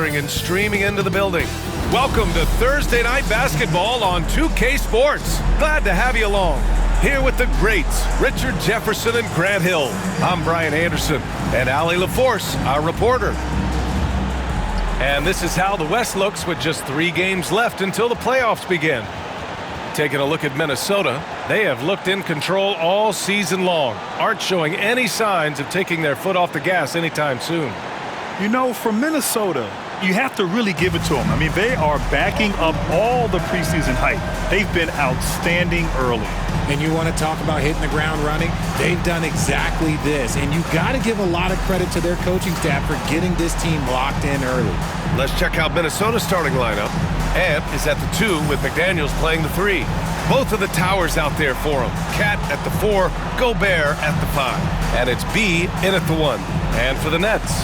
gathering and streaming into the building. Welcome to Thursday Night Basketball on 2K Sports. Glad to have you along. Here with the greats, Richard Jefferson and Grant Hill. I'm Brian Anderson, and Allie LaForce, our reporter. And this is how the West looks with just 3 games left until the playoffs begin. Taking a look at Minnesota, they have looked in control all season long, aren't showing any signs of taking their foot off the gas anytime soon. You know, for Minnesota, you have to really give it to them. I mean, they are backing up all the preseason hype. They've been outstanding early. And you want to talk about hitting the ground running? They've done exactly this. And you got to give a lot of credit to their coaching staff for getting this team locked in early. Let's check out Minnesota's starting lineup. Ant is at the 2 with McDaniels playing the 3. Both of the towers out there for him. Cat at the 4, Gobert at the 5. And it's B in at the 1. And for the Nets,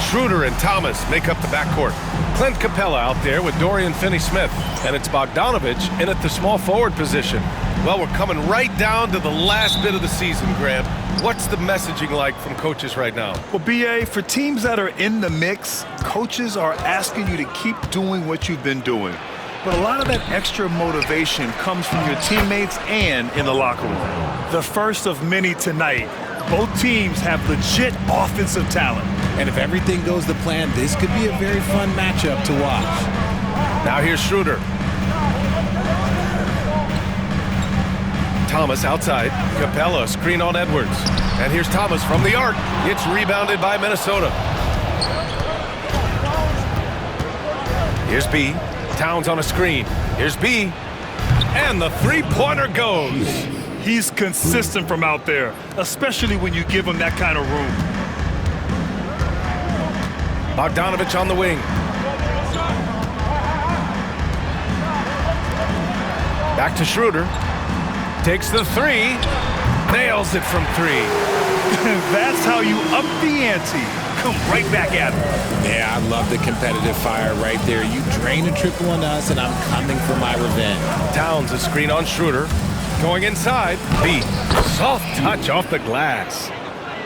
Schroeder and Thomas make up the backcourt. Clint Capella out there with Dorian Finney-Smith. And it's Bogdanovich in at the small forward position. Well, we're coming right down to the last bit of the season, Grant. What's the messaging like from coaches right now? Well, B.A., for teams that are in the mix, coaches are asking you to keep doing what you've been doing. But a lot of that extra motivation comes from your teammates and in the locker room. The first of many tonight. Both teams have legit offensive talent. And if everything goes to plan, this could be a very fun matchup to watch. Now here's Schroeder. Thomas outside. Capella screen on Edwards. And here's Thomas from the arc. It's rebounded by Minnesota. Here's B. Towns on a screen. Here's B. And the three-pointer goes. He's consistent from out there, especially when you give him that kind of room. Bogdanovich on the wing. Back to Schroeder. Takes the 3. Nails it from 3. That's how you up the ante. Come right back at him. Yeah, I love the competitive fire right there. You drain a triple on us, and I'm coming for my revenge. Towns a screen on Schroeder. Going inside. B. Soft touch off the glass.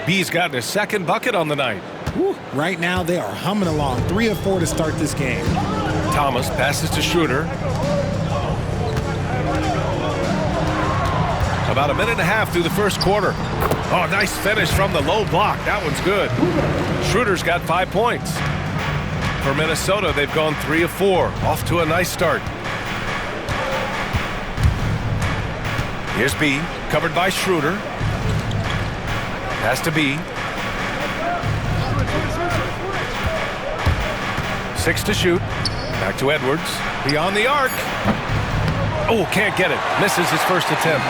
B's gotten his 2nd bucket on the night. Whew. Right now, they are humming along. 3 of 4 to start this game. Thomas passes to Schroeder. About a minute and a half through the first quarter. Oh, nice finish from the low block. That one's good. Schroeder's got 5 points. For Minnesota, they've gone 3 of 4. Off to a nice start. Here's B, covered by Schroeder. Pass to B. 6 to shoot. Back to Edwards. Beyond the arc. Oh, can't get it. Misses his first attempt.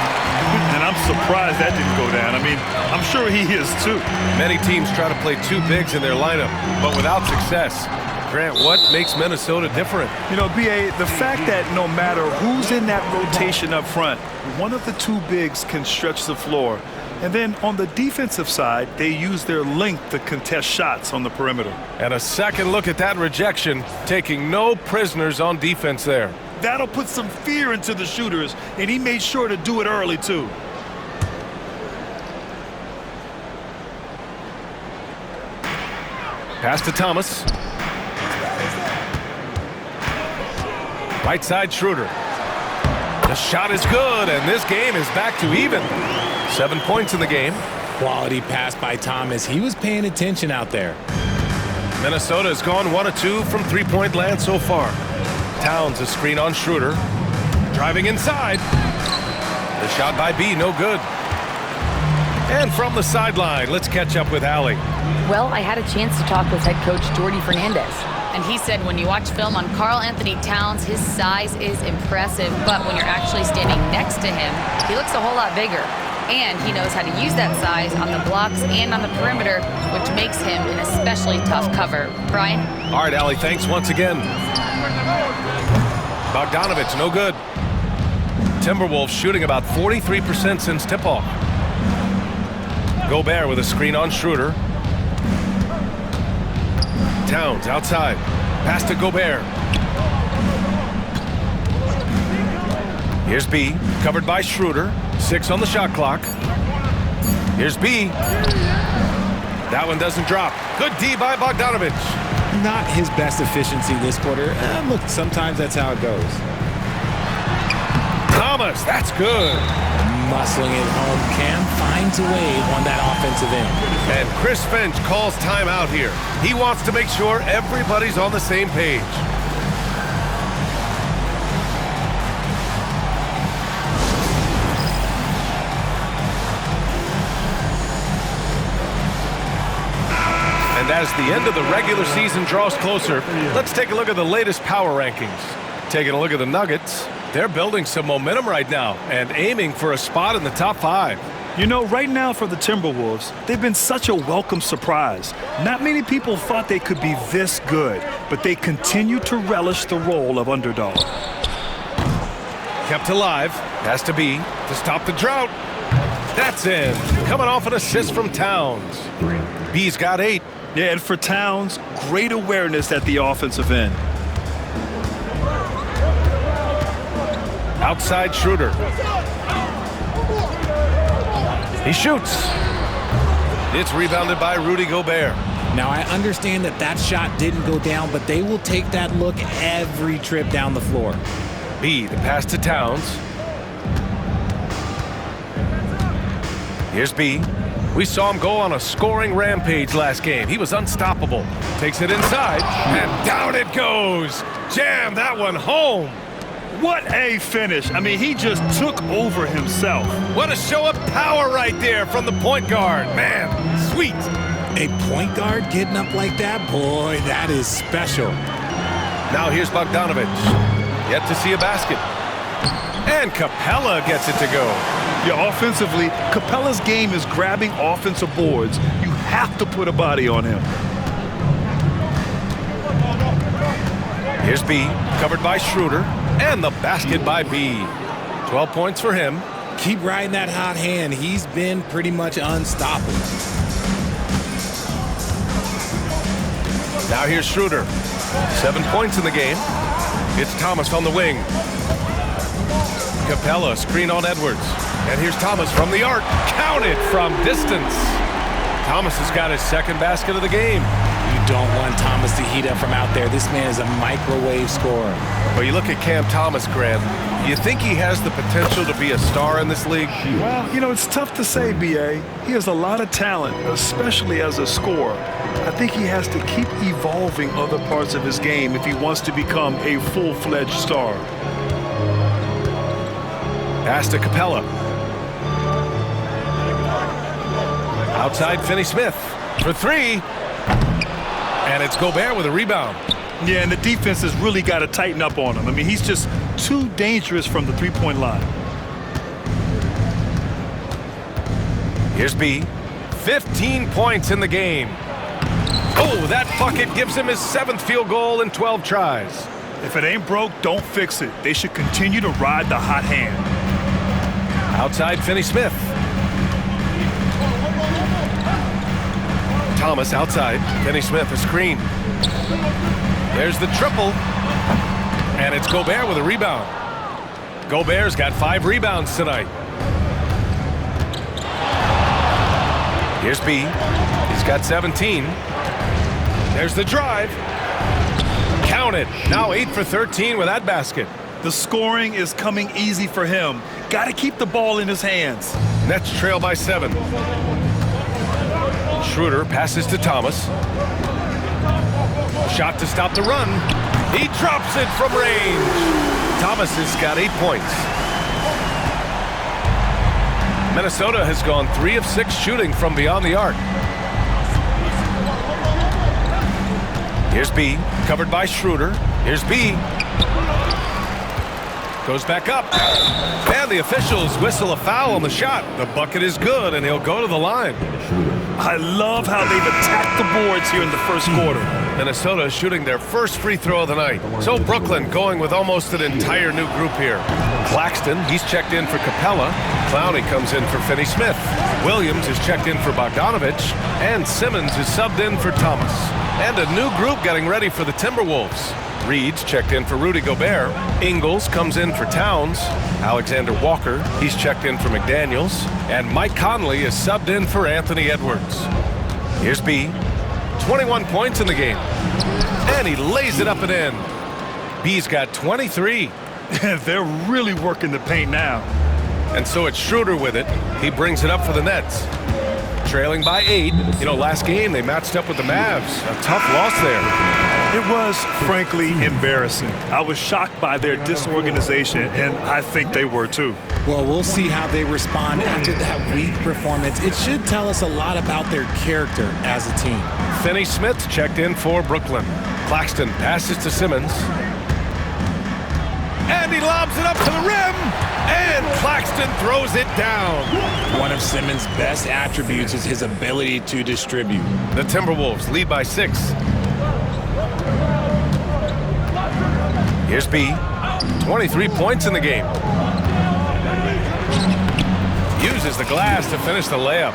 And I'm surprised that didn't go down. I mean, I'm sure he is too. Many teams try to play 2 bigs in their lineup, but without success. Grant, what makes Minnesota different? You know, B.A., the fact that no matter who's in that rotation up front, one of the 2 bigs can stretch the floor. And then on the defensive side, they use their length to contest shots on the perimeter. And a second look at that rejection, taking no prisoners on defense there. That'll put some fear into the shooters, and he made sure to do it early, too. Pass to Thomas. Right side, Schroeder. The shot is good, and this game is back to even. 7 points in the game. Quality pass by Thomas. He was paying attention out there. Minnesota has gone 1 of 2 from three-point land so far. Towns a screen on Schroeder. Driving inside. The shot by B, no good. And from the sideline, let's catch up with Allie. Well, I had a chance to talk with head coach Jordi Fernandez. And he said when you watch film on Karl Anthony Towns, his size is impressive. But when you're actually standing next to him, he looks a whole lot bigger. And he knows how to use that size on the blocks and on the perimeter, which makes him an especially tough cover. Brian? All right, Allie, thanks once again. Bogdanovich, no good. Timberwolves shooting about 43% since tip-off. Gobert with a screen on Schroeder. Towns outside. Pass to Gobert. Here's B, covered by Schroeder. 6 on the shot clock. Here's B. That one doesn't drop. Good D by Bogdanovich. Not his best efficiency this quarter. Look, sometimes that's how it goes. Thomas, that's good. Muscling it home. Cam finds a way on that offensive end. And Chris Finch calls timeout here. He wants to make sure everybody's on the same page. And as the end of the regular season draws closer, let's take a look at the latest power rankings. Taking a look at the Nuggets, they're building some momentum right now and aiming for a spot in the top 5. You know, right now for the Timberwolves, they've been such a welcome surprise. Not many people thought they could be this good, but they continue to relish the role of underdog. Kept alive, has to be, to stop the drought. That's in, coming off an assist from Towns. B's got 8. Yeah, and for Towns, great awareness at the offensive end. Outside Schroeder. He shoots. It's rebounded by Rudy Gobert. Now, I understand that shot didn't go down, but they will take that look every trip down the floor. B, the pass to Towns. Here's B. We saw him go on a scoring rampage last game. He was unstoppable. Takes it inside, and down it goes. Jam that one home. What a finish. I mean, he just took over himself. What a show of power right there from the point guard. Man, sweet. A point guard getting up like that? Boy, that is special. Now here's Bogdanovich. Yet to see a basket. And Capella gets it to go. Yeah, offensively, Capella's game is grabbing offensive boards. You have to put a body on him. Here's B, covered by Schroeder, and the basket by B. 12 points for him. Keep riding that hot hand. He's been pretty much unstoppable. Now here's Schroeder. 7 points in the game. It's Thomas on the wing. Capella, screen on Edwards. And here's Thomas from the arc. Counted from distance. Thomas has got his second basket of the game. You don't want Thomas to heat up from out there. This man is a microwave scorer. Well, you look at Cam Thomas, Grant. You think he has the potential to be a star in this league? Well, you know, it's tough to say, B.A. He has a lot of talent, especially as a scorer. I think he has to keep evolving other parts of his game if he wants to become a full-fledged star. Pass to Capella. Outside Finney-Smith for 3. And it's Gobert with a rebound. Yeah, and the defense has really got to tighten up on him. I mean, he's just too dangerous from the three-point line. Here's B. 15 points in the game. Oh, that bucket gives him his 7th field goal in 12 tries. If it ain't broke, don't fix it. They should continue to ride the hot hand. Outside Finney-Smith. Thomas outside. Finney-Smith a screen. There's the triple. And it's Gobert with a rebound. Gobert's got 5 rebounds tonight. Here's B. He's got 17. There's the drive. Count it. Now 8 for 13 with that basket. The scoring is coming easy for him. Got to keep the ball in his hands. Nets trail by 7. Schroeder passes to Thomas. Shot to stop the run. He drops it from range. Thomas has got 8 points. Minnesota has gone 3 of 6 shooting from beyond the arc. Here's B, covered by Schroeder. Here's B. Goes back up. And the officials whistle a foul on the shot. The bucket is good, and he'll go to the line. I love how they've attacked the boards here in the first quarter. Minnesota shooting their first free throw of the night. So Brooklyn going with almost an entire new group here. Claxton, he's checked in for Capella. Clowney comes in for Finney-Smith. Williams is checked in for Bogdanovich. And Simmons is subbed in for Thomas. And a new group getting ready for the Timberwolves. Reed's checked in for Rudy Gobert. Ingles comes in for Towns. Alexander Walker, he's checked in for McDaniels. And Mike Conley is subbed in for Anthony Edwards. Here's B. 21 points in the game. And he lays it up and in. B's got 23. They're really working the paint now. And so it's Schroeder with it. He brings it up for the Nets. Trailing by 8. You know, last game they matched up with the Mavs. A tough loss there. It was, frankly, embarrassing. I was shocked by their disorganization, and I think they were too. Well, we'll see how they respond after that weak performance. It should tell us a lot about their character as a team. Finney-Smith checked in for Brooklyn. Claxton passes to Simmons. And he lobs it up to the rim. And Claxton throws it down. One of Simmons' best attributes is his ability to distribute. The Timberwolves lead by 6. Here's B. 23 points in the game. Uses the glass to finish the layup.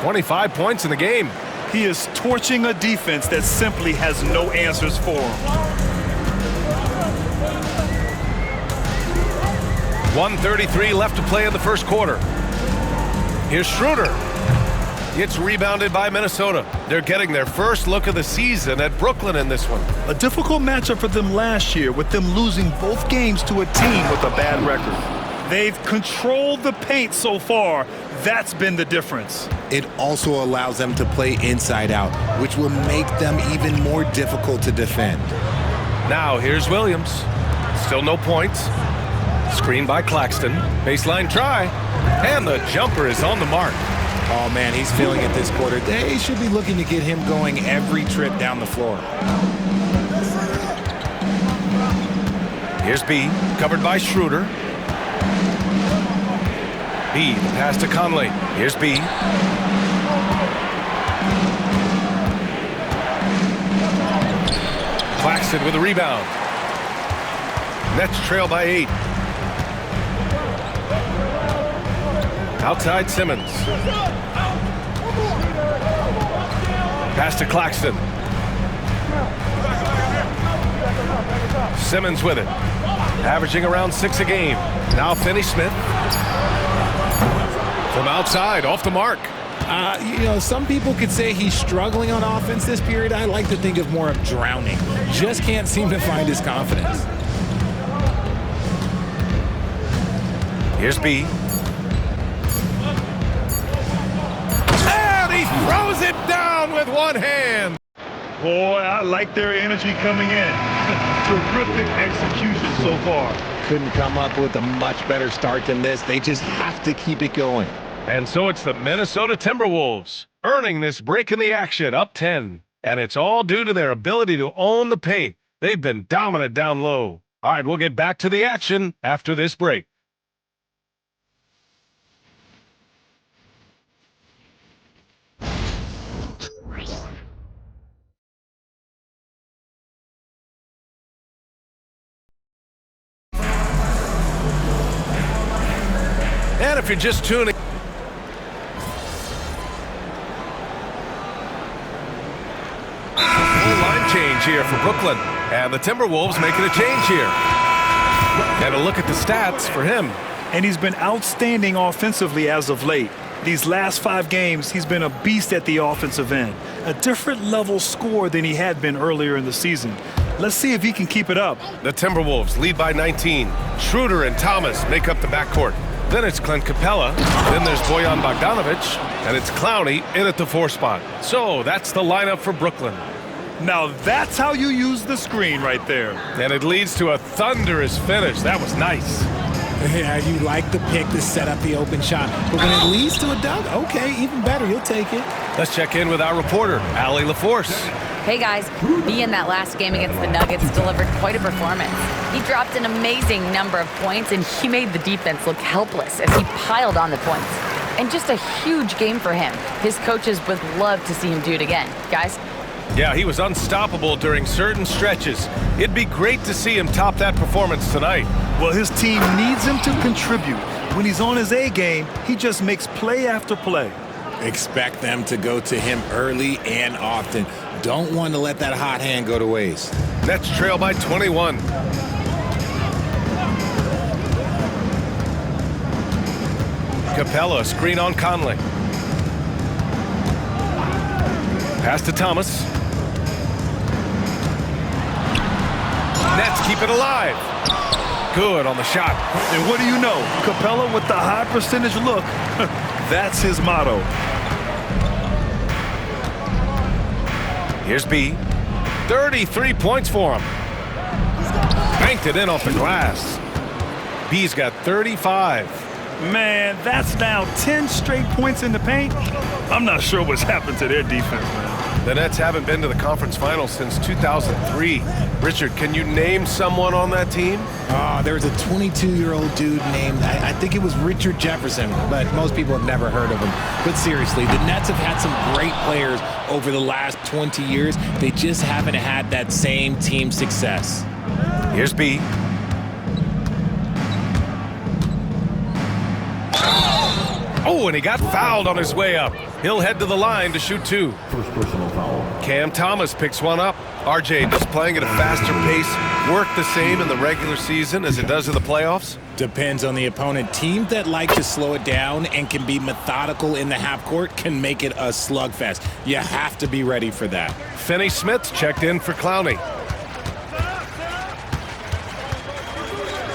25 points in the game. He is torching a defense that simply has no answers for him. 1:33 left to play in the first quarter. Here's Schroeder. It's rebounded by Minnesota. They're getting their first look of the season at Brooklyn in this one. A difficult matchup for them last year, with them losing both games to a team with a bad record. They've controlled the paint so far. That's been the difference. It also allows them to play inside out, which will make them even more difficult to defend. Now here's Williams. Still no points. Screen by Claxton. Baseline try. And the jumper is on the mark. Oh, man, he's feeling it this quarter. They should be looking to get him going every trip down the floor. Here's B, covered by Schroeder. B, the pass to Conley. Here's B. Claxton with a rebound. Nets trail by 8. Outside Simmons. Pass to Claxton. Simmons with it. Averaging around 6 a game. Now Finney-Smith. From outside, off the mark. You know, some people could say he's struggling on offense this period. I like to think of more of drowning. Just can't seem to find his confidence. Here's B. And he throws it down with one hand. Boy, I like their energy coming in. Terrific execution so far. Couldn't come up with a much better start than this. They just have to keep it going. And so it's the Minnesota Timberwolves earning this break in the action, up 10. And it's all due to their ability to own the paint. They've been dominant down low. All right, we'll get back to the action after this break. And if you're just tuning, full line change here for Brooklyn. And the Timberwolves making a change here. And a look at the stats for him. And he's been outstanding offensively as of late. These last 5 games, he's been a beast at the offensive end. A different level score than he had been earlier in the season. Let's see if he can keep it up. The Timberwolves lead by 19. Schroeder and Thomas make up the backcourt. Then it's Clint Capella. Then there's Bojan Bogdanovic. And it's Clowney in at the 4 spot. So that's the lineup for Brooklyn. Now that's how you use the screen right there. And it leads to a thunderous finish. That was nice. Yeah, you like the pick to set up the open shot. But when it leads to a dunk, okay, even better. You'll take it. Let's check in with our reporter, Allie LaForce. Hey guys, B in that last game against the Nuggets delivered quite a performance. He dropped an amazing number of points and he made the defense look helpless as he piled on the points. And just a huge game for him. His coaches would love to see him do it again. Guys? Yeah, he was unstoppable during certain stretches. It'd be great to see him top that performance tonight. Well, his team needs him to contribute. When he's on his A game, he just makes play after play. Expect them to go to him early and often. Don't want to let that hot hand go to waste. Nets trail by 21. Capella, screen on Conley. Pass to Thomas. Nets keep it alive. Good on the shot. And what do you know? Capella with the high percentage look. That's his motto. Here's B. 33 points for him. Banked it in off the glass. B's got 35. Man, that's now 10 straight points in the paint. I'm not sure what's happened to their defense, man. The Nets haven't been to the conference finals since 2003. Richard, can you name someone on that team? There was a 22-year-old dude named, I think it was Richard Jefferson, but most people have never heard of him. But seriously, the Nets have had some great players over the last 20 years. They just haven't had that same team success. Here's B. Oh, and he got fouled on his way up. He'll head to the line to shoot 2. First personal foul. Cam Thomas picks one up. RJ, just playing at a faster pace, work the same in the regular season as it does in the playoffs? Depends on the opponent. Teams that like to slow it down and can be methodical in the half court can make it a slugfest. You have to be ready for that. Finney Smith checked in for Clowney.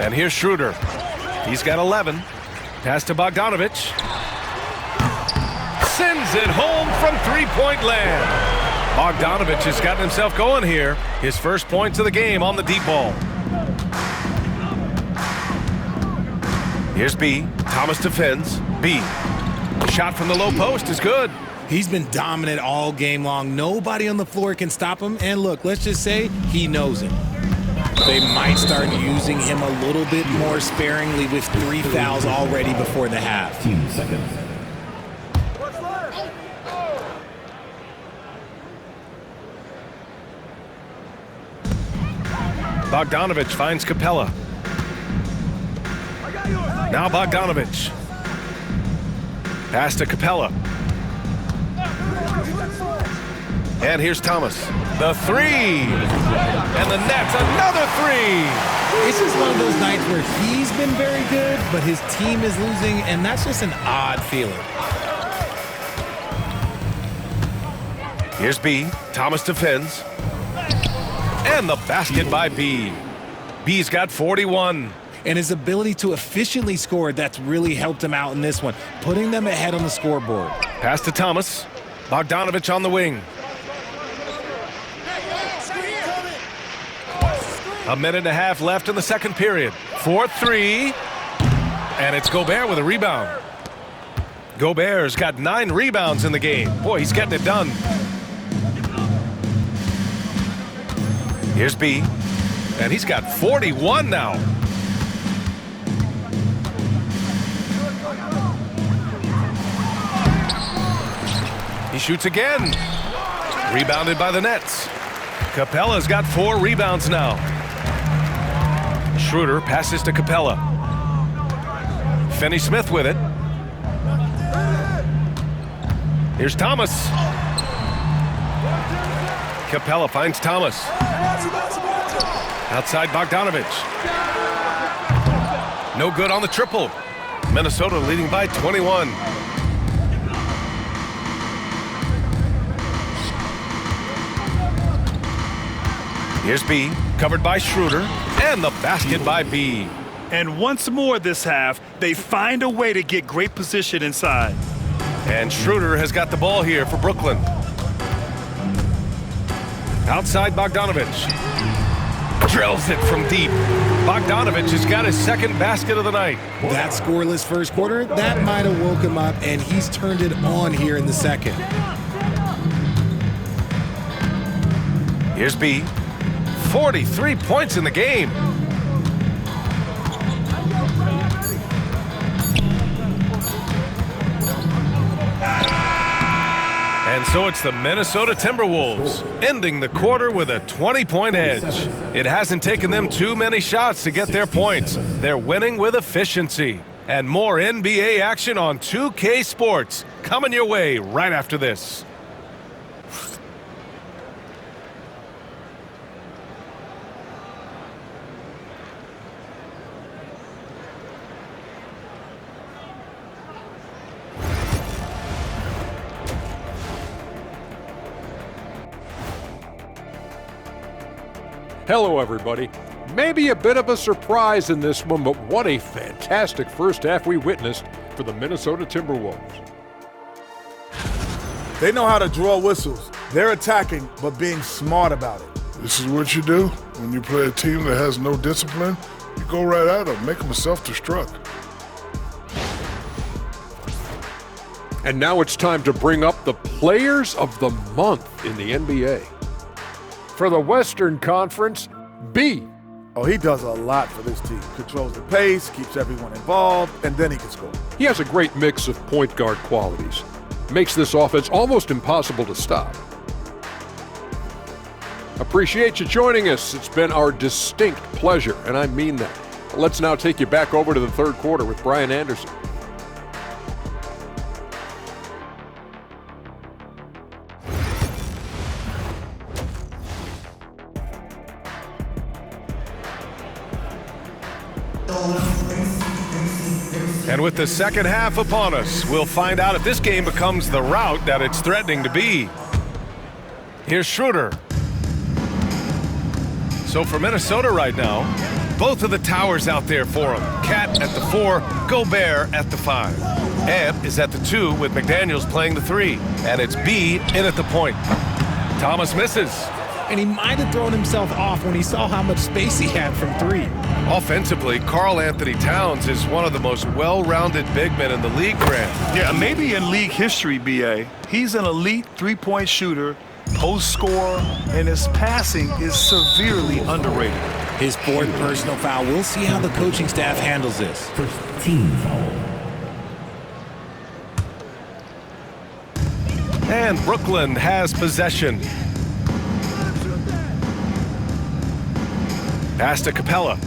And here's Schroeder. He's got 11. Pass to Bogdanovich. Sends it home from three-point land. Bogdanovich has gotten himself going here. His first points of the game on the deep ball. Here's B. Thomas defends. B. The shot from the low post is good. He's been dominant all game long. Nobody on the floor can stop him. And look, let's just say he knows it. They might start using him a little bit more sparingly with 3 fouls already before the half. 15 seconds. Bogdanovich finds Capella. Now Bogdanovich. Pass to Capella. And here's Thomas. The 3. And the Nets, another 3. This is one of those nights where he's been very good, but his team is losing, and that's just an odd feeling. Here's B. Thomas defends. And the basket by B. B's got 41. And his ability to efficiently score, that's really helped him out in this one, putting them ahead on the scoreboard. Pass to Thomas. Bogdanovich on the wing. A minute and a half left in the second period. 4-3. And it's Gobert with a rebound. Gobert's got 9 rebounds in the game. Boy, he's getting it done. Here's B. And he's got 41 now. He shoots again. Rebounded by the Nets. Capella's got 4 rebounds now. Schroeder passes to Capella. Finney Smith with it. Here's Thomas. Capella finds Thomas. Outside Bogdanovich. No good on the triple. Minnesota leading by 21. Here's B, covered by Schroeder, and the basket by B. And once more this half, they find a way to get great position inside. And Schroeder has got the ball here for Brooklyn. Outside Bogdanovich. Drills it from deep. Bogdanovich has got his second basket of the night. That scoreless first quarter, that might have woke him up, and he's turned it on here in the second. Here's B. 43 points in the game. And so it's the Minnesota Timberwolves, ending the quarter with a 20-point edge. It hasn't taken them too many shots to get their points. They're winning with efficiency. And more NBA action on 2K Sports coming your way right after this. Hello, everybody. Maybe a bit of a surprise in this one, but what a fantastic first half we witnessed for the Minnesota Timberwolves. They know how to draw whistles. They're attacking, but being smart about it. This is what you do when you play a team that has no discipline. You go right at them, make them self-destruct. And now it's time to bring up the Players of the Month in the NBA. For the Western Conference, B. Oh, he does a lot for this team. Controls the pace, keeps everyone involved, and then he can score. He has a great mix of point guard qualities. Makes this offense almost impossible to stop. Appreciate you joining us. It's been our distinct pleasure, and I mean that. Let's now take you back over to the third quarter with Brian Anderson. And with the second half upon us, we'll find out if this game becomes the rout that it's threatening to be. Here's Schroeder. So for Minnesota right now, both of the towers out there for him. Cat at the 4, Gobert at the 5. Ant is at the 2 with McDaniels playing the 3. And it's B in at the point. Thomas misses. And he might have thrown himself off when he saw how much space he had from 3. Offensively, Karl Anthony Towns is one of the most well-rounded big men in the league, Grant. Yeah, maybe in league history, B.A. He's an elite three-point shooter, post scorer, and his passing is severely underrated. His fourth personal foul. We'll see how the coaching staff handles this. First team foul. And Brooklyn has possession. Pass to Capella.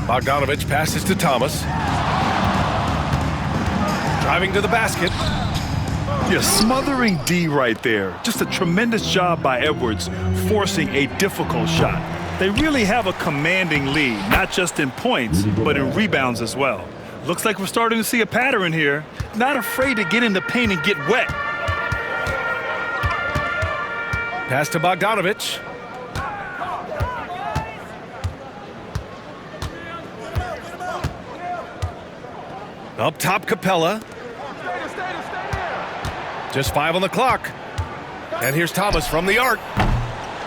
Bogdanovich passes to Thomas. Driving to the basket. Yeah, smothering D right there. Just a tremendous job by Edwards, forcing a difficult shot. They really have a commanding lead, not just in points, but in rebounds as well. Looks like we're starting to see a pattern here. Not afraid to get in the paint and get wet. Pass to Bogdanovich. Up top, Capella. Just 5 on the clock. And here's Thomas from the arc.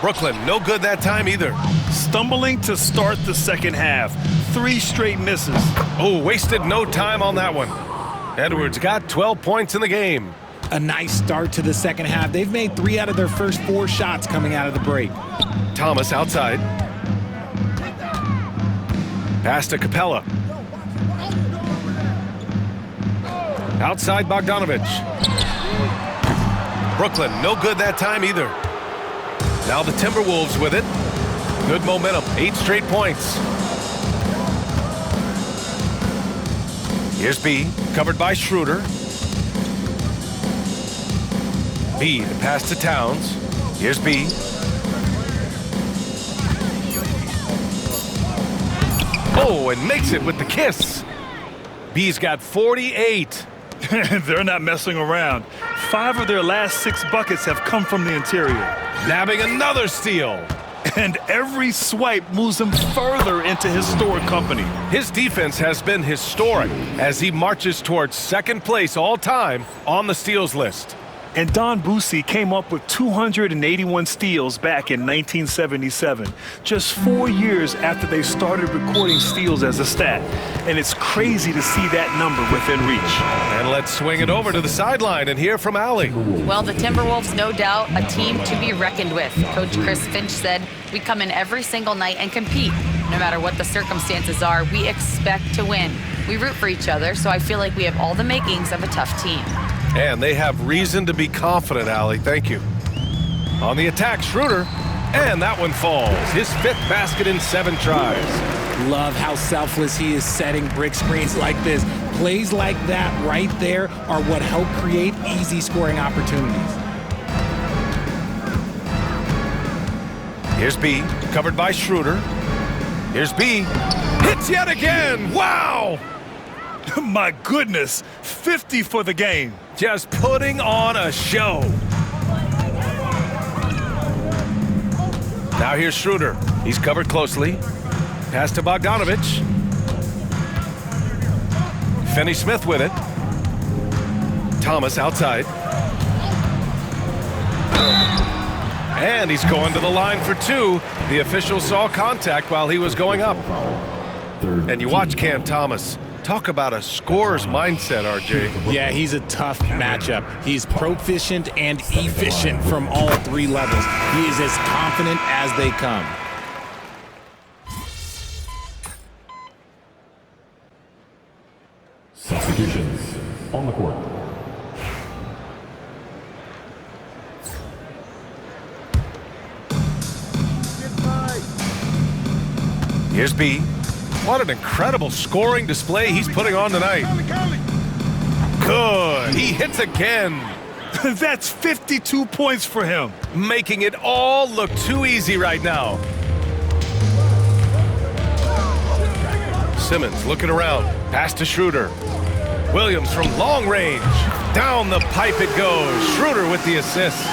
Brooklyn, no good that time either. Stumbling to start the second half. 3 straight misses. Oh, wasted no time on that one. Edwards got 12 points in the game. A nice start to the second half. They've made 3 out of their first 4 shots coming out of the break. Thomas outside. Pass to Capella. Outside Bogdanovich. Brooklyn, no good that time either. Now the Timberwolves with it. Good momentum, 8 straight points. Here's B, covered by Schroeder. B, the pass to Towns. Here's B. Oh, and makes it with the kiss. B's got 48. They're not messing around. 5 of their last 6 buckets have come from the interior. Nabbing another steal. And every swipe moves him further into historic company. His defense has been historic as he marches towards second place all time on the steals list. And Don Boosie came up with 281 steals back in 1977, just 4 years after they started recording steals as a stat. And it's crazy to see that number within reach. And let's swing it over to the sideline and hear from Allie. Well, the Timberwolves, no doubt, a team to be reckoned with. Coach Chris Finch said, "We come in every single night and compete. No matter what the circumstances are, we expect to win. We root for each other, so I feel like we have all the makings of a tough team." And they have reason to be confident, Allie. Thank you. On the attack, Schroeder. And that one falls. His 5th basket in 7 tries. Love how selfless he is setting brick screens like this. Plays like that right there are what help create easy scoring opportunities. Here's B, covered by Schroeder. Here's B. Hits yet again. Wow! My goodness, 50 for the game. Just putting on a show. Now here's Schroeder. He's covered closely. Pass to Bogdanovich. Finney-Smith with it. Thomas outside. And he's going to the line for two. The official saw contact while he was going up. And you watch Cam Thomas. Talk about a scorer's mindset, RJ. Yeah, he's a tough matchup. He's proficient and efficient from all three levels. He is as confident as they come. Substitutions on the court. Here's B. What an incredible scoring display he's putting on tonight. Good. He hits again. That's 52 points for him. Making it all look too easy right now. Simmons looking around. Pass to Schroeder. Williams from long range. Down the pipe it goes. Schroeder with the assist.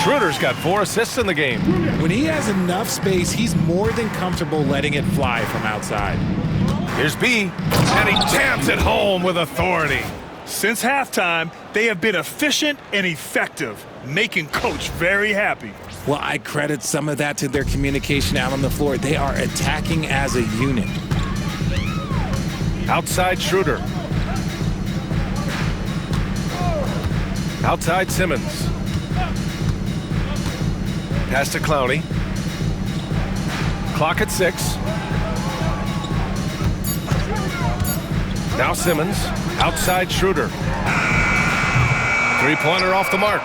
Schroeder's got 4 assists in the game. When he has enough space, he's more than comfortable letting it fly from outside. Here's B, and he jams it home with authority. Since halftime, they have been efficient and effective, making Coach very happy. Well, I credit some of that to their communication out on the floor. They are attacking as a unit. Outside Schroeder. Outside Simmons. Pass to Clowney. Clock at 6. Now Simmons. Outside Schroeder. Three-pointer off the mark.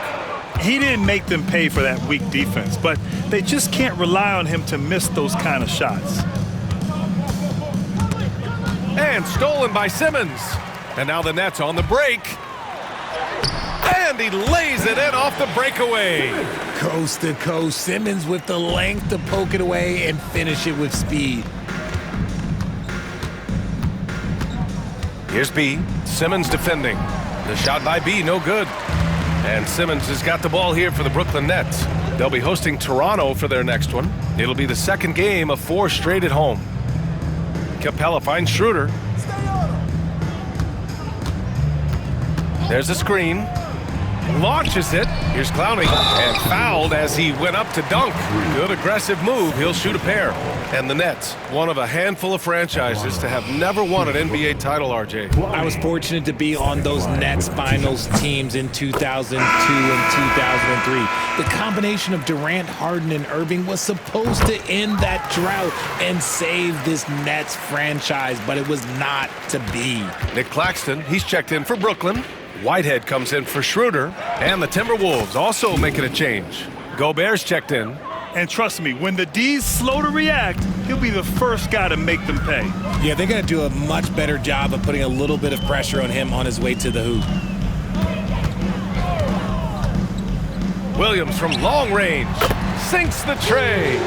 He didn't make them pay for that weak defense, but they just can't rely on him to miss those kind of shots. And stolen by Simmons. And now the Nets on the break. And he lays it in off the breakaway. Coast to coast, Simmons with the length to poke it away and finish it with speed. Here's B. Simmons defending. The shot by B, no good. And Simmons has got the ball here for the Brooklyn Nets. They'll be hosting Toronto for their next one. It'll be the second game of 4 straight at home. Capella finds Schroeder. There's a screen. Launches it. Here's Clowney. And fouled as he went up to dunk. Good aggressive move. He'll shoot a pair. And the Nets, one of a handful of franchises to have never won an NBA title, RJ. I was fortunate to be on those Nets finals teams in 2002 and 2003. The combination of Durant, Harden, and Irving was supposed to end that drought and save this Nets franchise, but it was not to be. Nick Claxton, he's checked in for Brooklyn. Whitehead comes in for Schroeder. And the Timberwolves also making a change. Gobert's checked in. And trust me, when the D's slow to react, he'll be the first guy to make them pay. Yeah, they're going to do a much better job of putting a little bit of pressure on him on his way to the hoop. Williams from long range sinks the tray.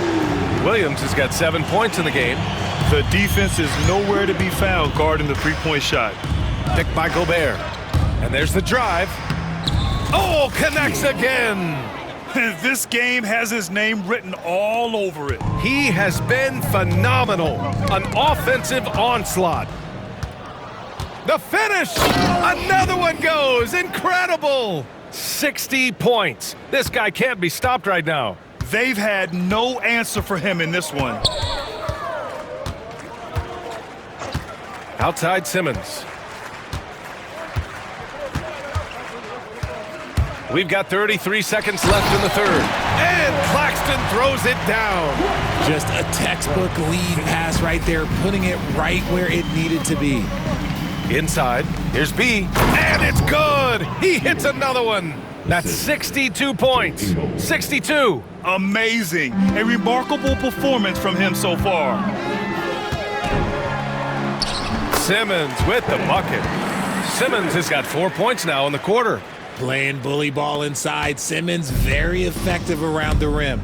Williams has got 7 points in the game. The defense is nowhere to be found guarding the three-point shot. Picked by Gobert. And there's the drive. Oh, connects again. This game has his name written all over it. He has been phenomenal. An offensive onslaught. The finish. Another one goes. Incredible. 60 points. This guy can't be stopped right now. They've had no answer for him in this one. Outside Simmons. We've got 33 seconds left in the third. And Claxton throws it down. Just a textbook lead pass right there, putting it right where it needed to be. Inside, here's B, and it's good. He hits another one. That's 62 points. 62. Amazing. A remarkable performance from him so far. Simmons with the bucket. Simmons has got 4 points now in the quarter. Playing bully ball inside. Simmons very effective around the rim.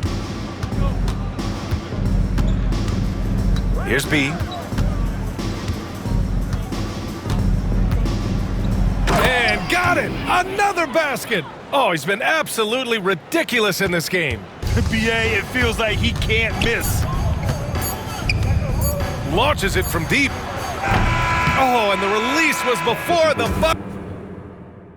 Here's B. And got it! Another basket! Oh, he's been absolutely ridiculous in this game. BA, it feels like he can't miss. Launches it from deep. Oh, and the release was before the...